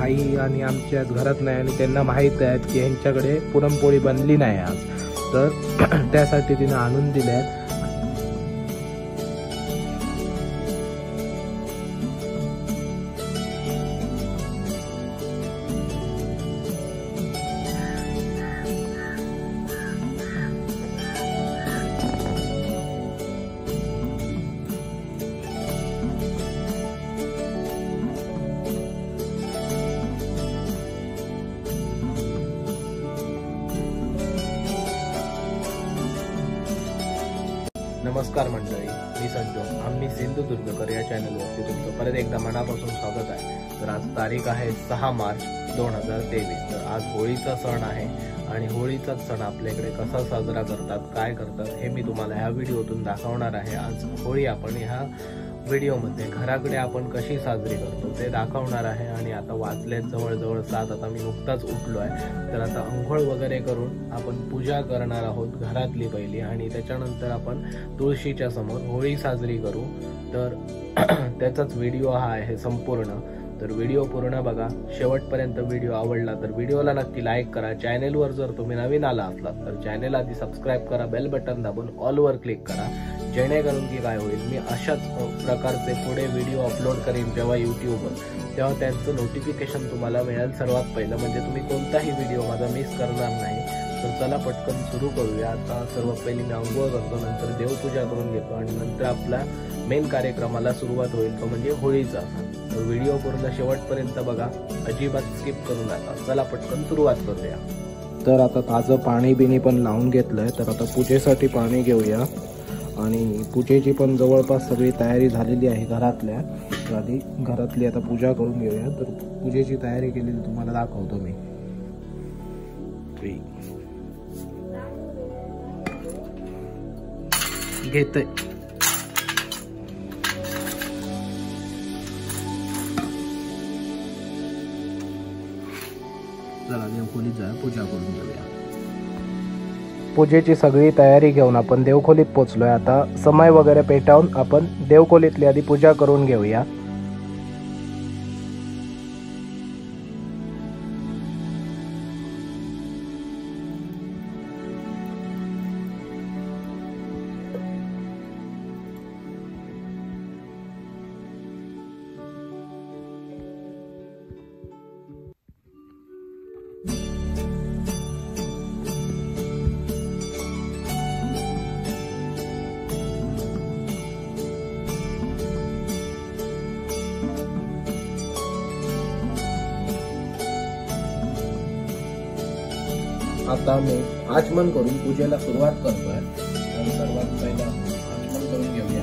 आई आणि आमच्या घरात नाही आणि त्यांना माहीत आहे की ह्यांच्याकडे पुरणपोळी बनली नाही आज, तर त्यासाठी तिने आणून दिल्या आहेत. नमस्कार मंडळी, मी संजोग. आम्ही सिंधुदुर्गकर या चॅनलवरती तुमचं परत एकदा मनापासून स्वागत आहे. तर आज तारीख आहे 6 मार्च 2023. तर आज होळीचा सण आहे आणि होळीचाच सण आपल्याकडे कसा साजरा करतात, काय करतात हे मी तुम्हाला ह्या व्हिडिओतून दाखवणार आहे. आज होळी आपण ह्या व्हिडिओमध्ये घराकडे आपण कशी साजरी करतो ते दाखवणार आहे. आणि आता वाजलेत जवळजवळ 7. आता मी नुकताच उठलो आहे, तर आता अंघोळ वगैरे करून आपण पूजा करणार आहोत घरातली पहिली, आणि त्याच्यानंतर आपण तुळशीच्या समोर होळी साजरी करू. तर त्याचाच व्हिडिओ हा आहे संपूर्ण. तर व्हिडिओ पूर्ण बघा, शेवटपर्यंत व्हिडिओ आवडला तर व्हिडिओला नक्की लाईक करा. चॅनेलवर जर तुम्ही नवीन आला असलात तर चॅनेल आधी सबस्क्राईब करा, बेल बटन दाबून ऑलवर क्लिक करा, जेणेकरून की काय होईल, मी अशाच प्रकारचे पुढे व्हिडिओ अपलोड करीन तेव्हा यूट्यूबवर, तेव्हा त्यांचं नोटिफिकेशन तुम्हाला मिळेल सर्वात पहिलं, म्हणजे तुम्ही कोणताही व्हिडिओ माझा मिस करणार नाही. तर चला पटकन सुरू करूया. आता सर्वात पहिली मी अंघोळ करतो, नंतर देवपूजा करून घेतो आणि नंतर आपला मेन कार्यक्रमाला सुरुवात होईल, तो म्हणजे होळीचा. तर व्हिडिओ पूर्ण शेवटपर्यंत बघा, अजिबात स्किप करू नका. चला पटकन सुरुवात करूया. तर आता ताजं पाणी बिणी पण लावून घेतलंय. तर आता पूजेसाठी पाणी घेऊया आणि पूजेची पण जवळपास सगळी तयारी झालेली आहे घरातल्या. तर आधी घरातली आता पूजा करून घेऊया. तर पूजेची तयारी केलेली तुम्हाला दाखवतो मी. घेतोय चला देवखोलीत जा, पूजा करून घेऊया. पूजेची सगळी तयारी घेऊन आपण देवखोलीत पोहोचलोय. आता समय वगैरे पेटावून आपण देवखोलीतली आधी पूजा करून घेऊया. आता मी आचमन करून पूजेला सुरुवात करतोय. तर सर्वात पहिला आचमन करून घेऊया.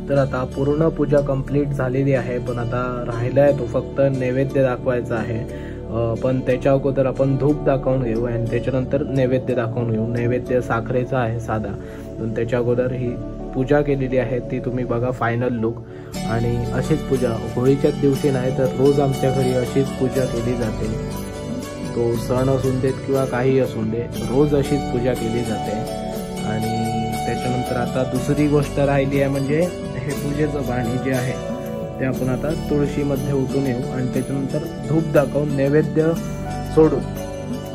तर आता पूर्ण पूजा कंप्लीट झालेली आहे, पण आता राहिला आहे तो फक्त नैवेद्य दाखवायचा आहे. पण त्याच्या अगोदर आपण धूप दाखवून घेऊ आणि त्याच्यानंतर नैवेद्य दाखवून घेऊ. नैवेद्य साखरेचा आहे साधा. पण त्याच्या अगोदर ही पूजा केलेली आहे ती तुम्ही बघा, फायनल लुक. आणि अशीच पूजा होळीच्याच दिवशी नाही तर रोज आमच्या घरी अशीच पूजा केली जाते. तो सण असून देत किंवा काही असून दे, रोज अशीच पूजा केली जाते. आणि त्याच्यानंतर आता दुसरी गोष्ट राहिली आहे, म्हणजे हे पूजेचं पाणी जे आहे ते आपण आता तुळशीमध्ये ओतून येऊ आणि त्याच्यानंतर धूप दाखवून नैवेद्य सोडून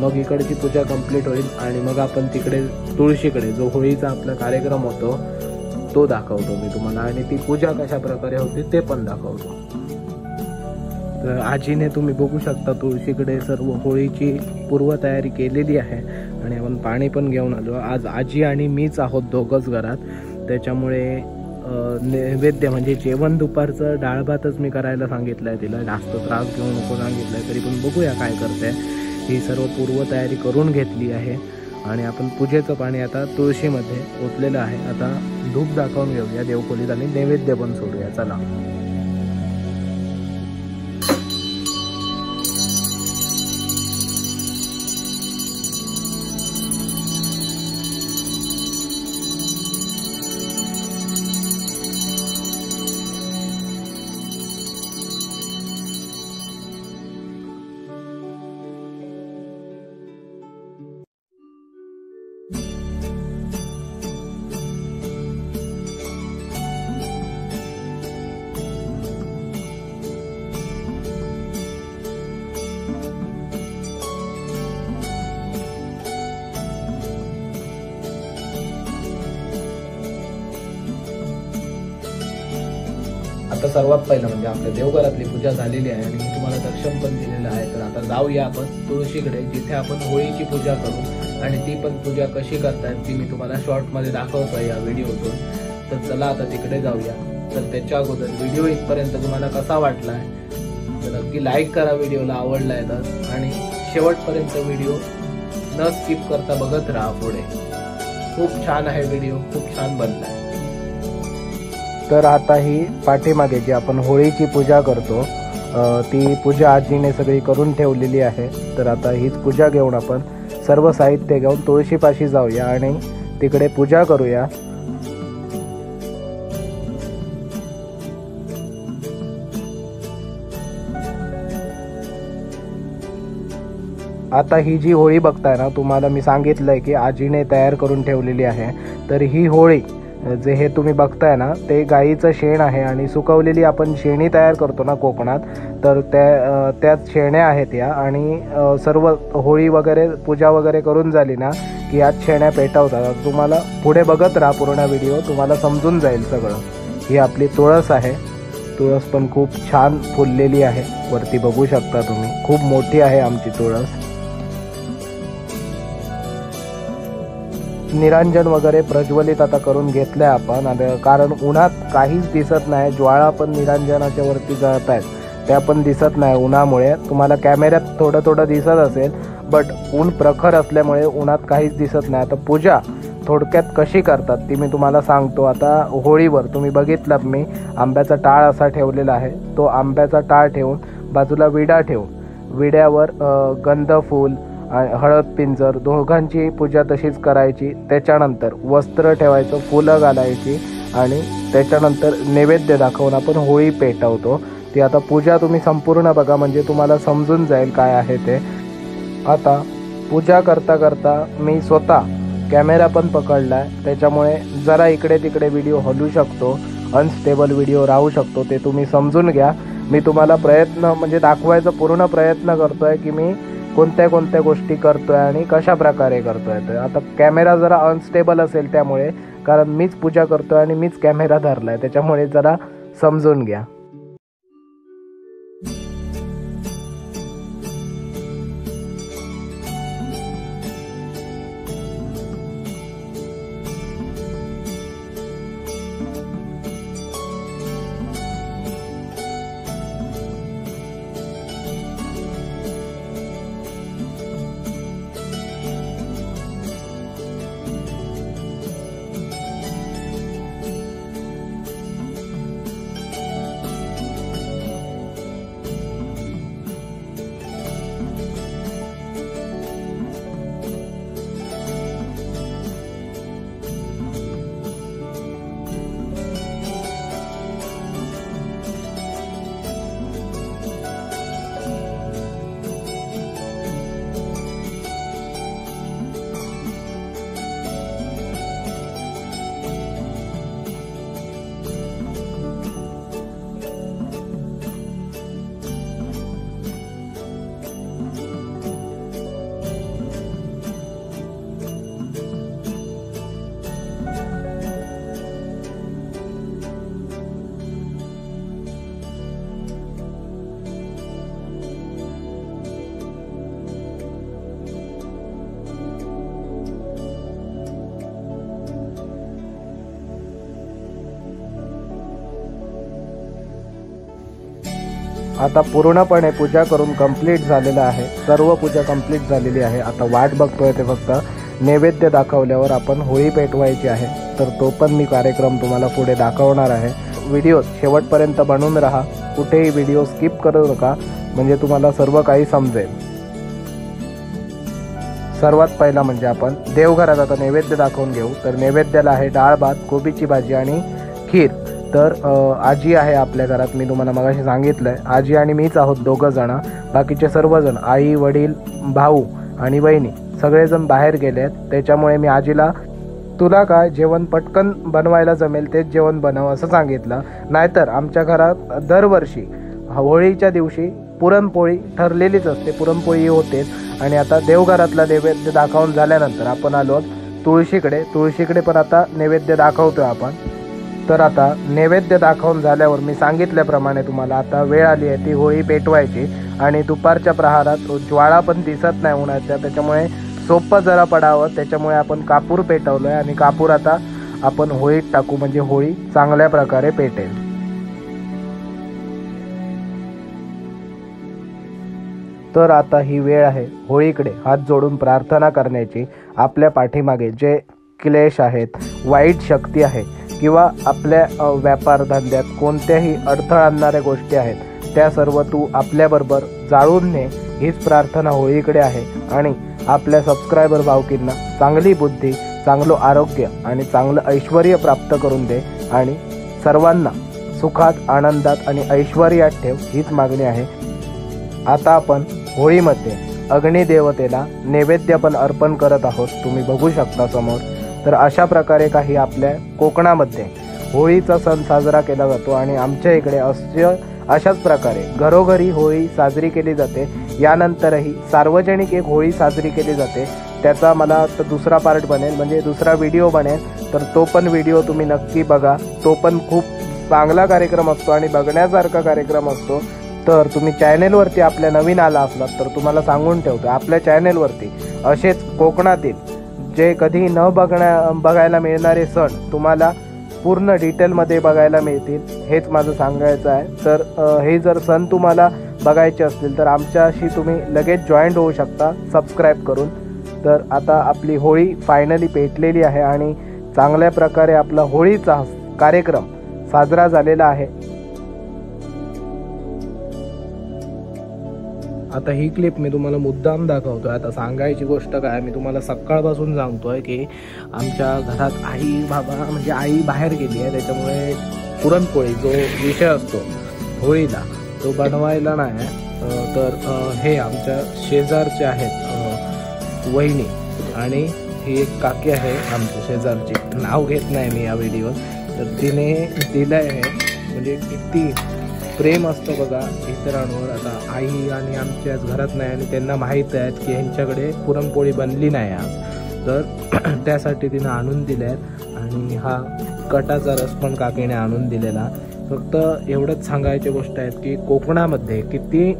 मग इकडची पूजा कंप्लीट होईल. आणि मग आपण तिकडे तुळशीकडे जो होळीचा आपला कार्यक्रम होतो तो दाखवतो मी तुम्हाला, आणि ती पूजा कशा प्रकारे होते ते पण दाखवतो. तर आजीने तुम्ही बघू शकता तुळशीकडे सर्व होळीची पूर्वतयारी केलेली आहे आणि आपण पाणी पण घेऊन आलो. आज आजी आणि मीच आहोत दोघंच घरात, त्याच्यामुळे नैवेद्य म्हणजे जेवण दुपारचं डाळ भातच मी करायला सांगितलं आहे तिला, जास्त त्रास घेऊ नको सांगितलं आहे, तरी पण बघूया काय करते. ही सर्व पूर्वतयारी करून घेतली आहे आणि आपण पूजेचं पाणी आता तुळशीमध्ये ओतलेलं आहे. आता धूप दाखवून घेऊया देवखोलीत आणि नैवेद्य पण सोडूया. चला. आता सर्वात पहिलं म्हणजे आपल्या देवघरातली पूजा झालेली आहे आणि मी तुम्हाला दर्शन पण दिलेलं आहे. तर आता जाऊया आपण तुळशीकडे, जिथे आपण होळीची पूजा करू आणि ती पण पूजा कशी करतायत ती मी तुम्हाला शॉर्टमध्ये दाखवतोय या व्हिडिओतून. तर चला आता तिकडे जाऊया. तर त्याच्या अगोदर व्हिडिओ इथपर्यंत तुम्हाला कसा वाटलाय तर नक्की लाईक करा, व्हिडिओला आवडलाय तर, आणि शेवटपर्यंत व्हिडिओ न स्किप करता बघत राहा पुढे. खूप छान आहे व्हिडिओ, खूप छान बनलाय. तर आता ही पाठीमागे जी आपण होळीची पूजा करतो ती पूजा आजीने सगळी करून ठेवलेली आहे. तर आता हीच पूजा घेऊन आपण सर्व साहित्य घेऊन तुळशीपाशी जाऊया आणि तिकडे पूजा करूया. आता ही जी होळी बघताय ना, तुम्हाला मी सांगितलंय की आजीने तयार करून ठेवलेली आहे. तर ही होळी जे हे तुम्ही बघताय ना ते गाईचं शेण आहे आणि सुकवलेली आपण शेणी तयार करतो ना कोकणात, तर त्याच शेण्या आहेत या. आणि सर्व होळी वगैरे पूजा वगैरे करून झाली ना की याच शेण्या पेटवतात. तुम्हाला पुढे बघत राहा पूर्ण व्हिडिओ, तुम्हाला समजून जाईल सगळं. ही आपली तुळस आहे. तुळस पण खूप छान फुललेली आहे, वरती बघू शकता तुम्ही, खूप मोठी आहे आमची तुळस. निरांजन वगैरे प्रज्वलित आता करून घेतलंय आपण, कारण उन्हात काहीच दिसत नाही. ज्वाळा पण निरांजनाच्या वरती जळत आहेत, त्या पण दिसत नाही उन्हामुळे. तुम्हाला कॅमेऱ्यात थोडं थोडं दिसत असेल, बट ऊन प्रखर असल्यामुळे उन्हात काहीच दिसत नाही. आता पूजा थोडक्यात कशी करतात ती मी तुम्हाला सांगतो. आता होळीवर तुम्ही बघितलात मी आंब्याचा टाळ असा ठेवलेला आहे. तो आंब्याचा टाळ ठेवून बाजूला विडा ठेवून विड्यावर गंध फूल हळद पिंजर दोघांची पूजा तशीच करायची. त्याच्यानंतर वस्त्र ठेवायचं, फुलं घालायची आणि त्याच्यानंतर नैवेद्य दाखवून आपण होळी पेटवतो. ती आता पूजा तुम्ही संपूर्ण बघा म्हणजे तुम्हाला समजून जाईल काय आहे ते. आता पूजा करता करता मी स्वतः कॅमेरा पण पकडला आहे, त्याच्यामुळे जरा इकडे तिकडे व्हिडिओ हलू शकतो, अनस्टेबल व्हिडिओ राहू शकतो, ते तुम्ही समजून घ्या. मी तुम्हाला प्रयत्न म्हणजे दाखवायचा पूर्ण प्रयत्न करतोय की मी कोणत्या कोणत्या गोष्टी करतोय आणि कशा प्रकारे करतोय. तर आता कॅमेरा जरा अनस्टेबल असेल त्यामुळे, कारण मीच पूजा करतोय आणि मीच कॅमेरा धरलाय, त्याच्यामुळे जरा समजून घ्या. आता पूर्णपणे पूजा करून कंप्लीट झालेलं आहे, सर्व पूजा कंप्लीट झालेली आहे। आता वाट बघतोय ते फक्त नैवेद्य दाखवल्यावर आपण होळी पेटवायची आहे, तर तो पण मी कार्यक्रम तुम्हाला पुढे दाखवणार आहे। व्हिडिओ शेवटपर्यंत बनवून राहा, कुठेही व्हिडिओ स्किप करू नका, म्हणजे तुम्हाला सर्व काही समजेल। सर्वात पहिला म्हणजे आपण देवघरात आता नैवेद्य दाखवून घेऊ। तर नैवेद्याला आहे डाळ भात, कोबीची भाजी आणि खीर। तर आजी आहे आपल्या घरात, मी तुम्हाला मगाशी सांगितलंय आजी आणि मीच आहोत दोघं जण, बाकीचे सर्वजण आई वडील भाऊ आणि बहिणी सगळेजण बाहेर गेले आहेत। त्याच्यामुळे मी आजीला तुला काय जेवण पटकन बनवायला जमेल तेच जेवण बनव असं सांगितलं, नाहीतर आमच्या घरात दरवर्षी होळीच्या दिवशी पुरणपोळी ठरलेलीच असते, पुरणपोळी होतेच। आणि आता देवघरातला नैवेद्य दाखवून झाल्यानंतर आपण आलो तुळशीकडे पण आता नैवेद्य दाखवतोय आपण। तर आता नैवेद्य दाखवून झाल्यावर मी सांगितल्याप्रमाणे तुम्हाला आता वेळ आली आहे ती होळी पेटवायची। आणि दुपारच्या प्रहारात ज्वाळा पण दिसत नाही उन्हाच्या, त्याच्यामुळे सोपं जरा पडावं, त्याच्यामुळे आपण कापूर पेटवलोय आणि कापूर आता आपण होळीत टाकू, म्हणजे होळी चांगल्या प्रकारे पेटेल। तर आता ही वेळ आहे होळीकडे हात जोडून प्रार्थना करण्याची। आपल्या पाठीमागे जे क्लेश आहेत, वाईट शक्ती आहे किंवा आपल्या व्यापार धंद्यात कोणत्याही अडथळा आणणाऱ्या गोष्टी आहेत, त्या सर्व तू आपल्याबरोबर जाळून ने, हीच प्रार्थना होळीकडे आहे। आणि आपल्या सबस्क्रायबर भावकींना चांगली बुद्धी, चांगलं आरोग्य आणि चांगलं ऐश्वर्य प्राप्त करून दे आणि सर्वांना सुखात, आनंदात आणि ऐश्वर्यात ठेव, हीच मागणी आहे। आता आपण होळीमध्ये अग्निदेवतेला नैवेद्य पण अर्पण करत आहोत, तुम्ही बघू शकता समोर। तर अशा प्रकारे काही आपल्या कोकणामध्ये होळीचा सण साजरा केला जातो आणि आमच्या इकडे अशाच प्रकारे घरोघरी होळी साजरी केली जाते। यानंतरही सार्वजनिक एक होळी साजरी केली जाते, त्याचा मला आता दुसरा पार्ट बनेल, म्हणजे दुसरा व्हिडिओ बनेल, तर तो पण व्हिडिओ तुम्ही नक्की बघा। तो पण खूप चांगला कार्यक्रम असतो आणि बघण्यासारखा कार्यक्रम असतो। तर तुम्ही चॅनेलवरती आपल्या नवीन आला असलात तर तुम्हाला सांगून ठेवतो, आपल्या चॅनेलवरती असेच कोकणातील जे कधी न बघायला मिळणारे सण तुम्हाला पूर्ण डिटेलमध्ये बघायला मिळतील, हेच माझं सांगायचं आहे। तर हे जर सण तुम्हाला बघायचे असतील तर आमच्याशी तुम्ही लगेच जॉईंट होऊ शकता सबस्क्राईब करून। तर आता आपली होळी फायनली पेटलेली आहे आणि चांगल्या प्रकारे आपला होळीचा कार्यक्रम साजरा झालेला आहे। आता ही क्लिप मी तुम्हाला मुद्दाम दाखवतोय। आता सांगायची गोष्ट काय, मी तुम्हाला सकाळपासून सांगतोय की आमच्या घरात आई बाबा म्हणजे आई बाहेर गेली आहे, त्याच्यामुळे पुरणपोळी जो विषय असतो होळीला तो बनवायला नाही। तर हे आमच्या शेजारचे आहेत वहिनी आणि ही एक काकी आहे आमच्या शेजारची, नाव घेत नाही मी या व्हिडिओत। तर तिने दिलंय आहे, म्हणजे किती प्रेम असतं बघा इतरांवर। आता आई आणि आमच्याच घरात नाही आणि त्यांना माहीत आहे की ह्यांच्याकडे पुरणपोळी बनली नाही आज, तर त्यासाठी तिनं आणून दिल्या आहेत। आणि हा कटाचा रस पण काकीने आणून दिलेला। फक्त एवढंच सांगायची गोष्ट आहे की कोकणामध्ये किती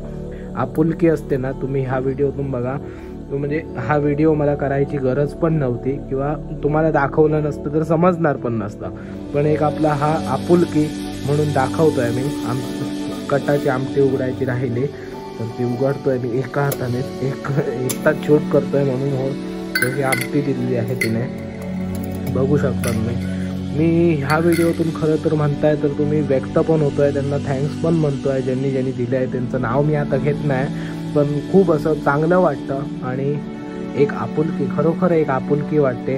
आपुलकी असते ना, तुम्ही हा व्हिडिओतून बघा। म्हणजे हा व्हिडिओ मला करायची गरज पण नव्हती किंवा तुम्हाला दाखवलं नसतं तर समजणार पण नसतं, पण एक आपला हा आपुलकी म्हणून दाखवतोय मी। कटाची आमटी उघडायची राहिली तर ती उघडतोय मी एका हाताने, एकटा शूट करतोय म्हणून हो ही आमटी दिलेली आहे तिने, बघू शकता तुम्ही। मी ह्या व्हिडिओतून खरं तर म्हणताय तर तुम्ही व्यक्त पण होतोय, त्यांना थँक्स पण म्हणतोय ज्यांनी ज्यांनी दिलं आहे, त्यांचं नाव मी आता घेत नाही, पण खूप असं चांगलं वाटतं आणि एक आपुलकी, खरोखर एक आपुलकी वाटते।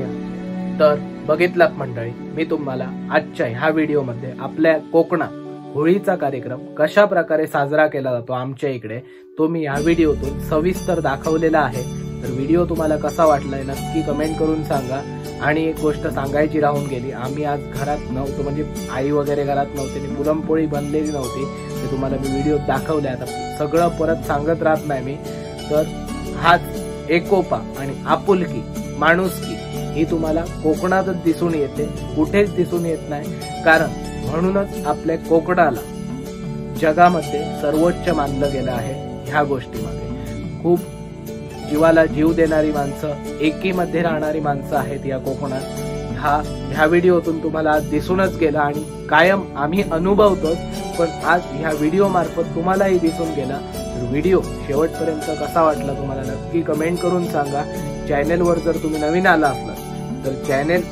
तर बघितलात मंडळी, मी तुम्हाला आजच्या ह्या व्हिडिओमध्ये आपल्या कोकणात होळीचा कार्यक्रम कशा प्रकारे साजरा केला जातो आमच्या इकडे, तो मी ह्या व्हिडिओतून सविस्तर दाखवलेला आहे। तर व्हिडिओ तुम्हाला कसा वाटलाय नक्की कमेंट करून सांगा। आणि एक गोष्ट सांगायची राहून गेली, आम्ही आज घरात नव्हतो, म्हणजे आई वगैरे घरात नव्हते आणि पुरणपोळी बनलेली नव्हती, ते तुम्हाला मी व्हिडिओत दाखवले। आता सगळं परत सांगत राहत नाही मी। तर हाच एकोपा आणि आपुलकी, माणुसकी ही तुम्हाला कोकणातच दिसून येते, कुठेच दिसून येत नाही। कारण म्हणूनच आपल्या कोकणाला जगामध्ये सर्वोच्च मानलं गेलं आहे ह्या गोष्टीमध्ये। खूप जीवाला जीव देणारी माणसं, एकीमध्ये राहणारी माणसं आहेत या कोकणात, ह्या व्हिडिओतून तुम्हाला आज दिसूनच गेला आणि कायम आम्ही अनुभवतोच, पण आज ह्या व्हिडिओ मार्फत तुम्हालाही दिसून गेला। तर व्हिडिओ शेवटपर्यंत कसा वाटला तुम्हाला नक्की कमेंट करून सांगा। चॅनेलवर जर तुम्ही नवीन आला असलात तर चॅनेल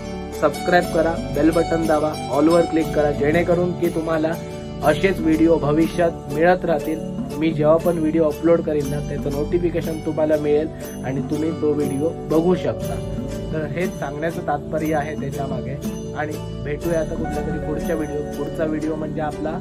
सबस्क्राइब करा, बेल बटन दाबा, ऑल वर क्लिक करा, जेणेकरून की तुम्हाला असेच व्हिडिओ भविष्यात मिळत राहतील। मी जेव्हा पण व्हिडिओ अपलोड करीन ना त्याचं नोटिफिकेशन तुम्हाला मिळेल आणि तुम्ही तो व्हिडिओ बघू शकता। तर हेच सांगण्याचं तात्पर्य आहे त्याच्या मागे। आणि भेटूया आता कुठल्या तरी पुढचा व्हिडिओ म्हणजे आपला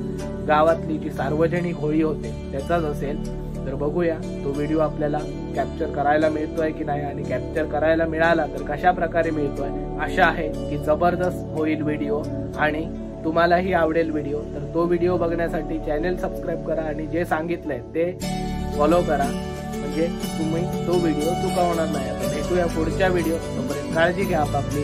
गावातली जी सार्वजनिक होळी होते त्याचाच असेल। तर बघूया तो व्हिडिओ आपल्याला कॅप्चर करायला मिळतोय की नाही, आणि कॅप्चर करायला मिळाला तर कशा प्रकारे मिळतोय। आशा आहे की जबरदस्त होईल व्हिडिओ आणि तुम्हालाही आवडेल व्हिडिओ। तर तो व्हिडिओ बघण्यासाठी चॅनेल सबस्क्राइब करा आणि जे सांगितलंय ते फॉलो करा, म्हणजे तुम्ही तो व्हिडिओ चुकवणार नाही। आता भेटूया पुढच्या व्हिडिओ, तोपर्यंत काळजी घ्या आपापली।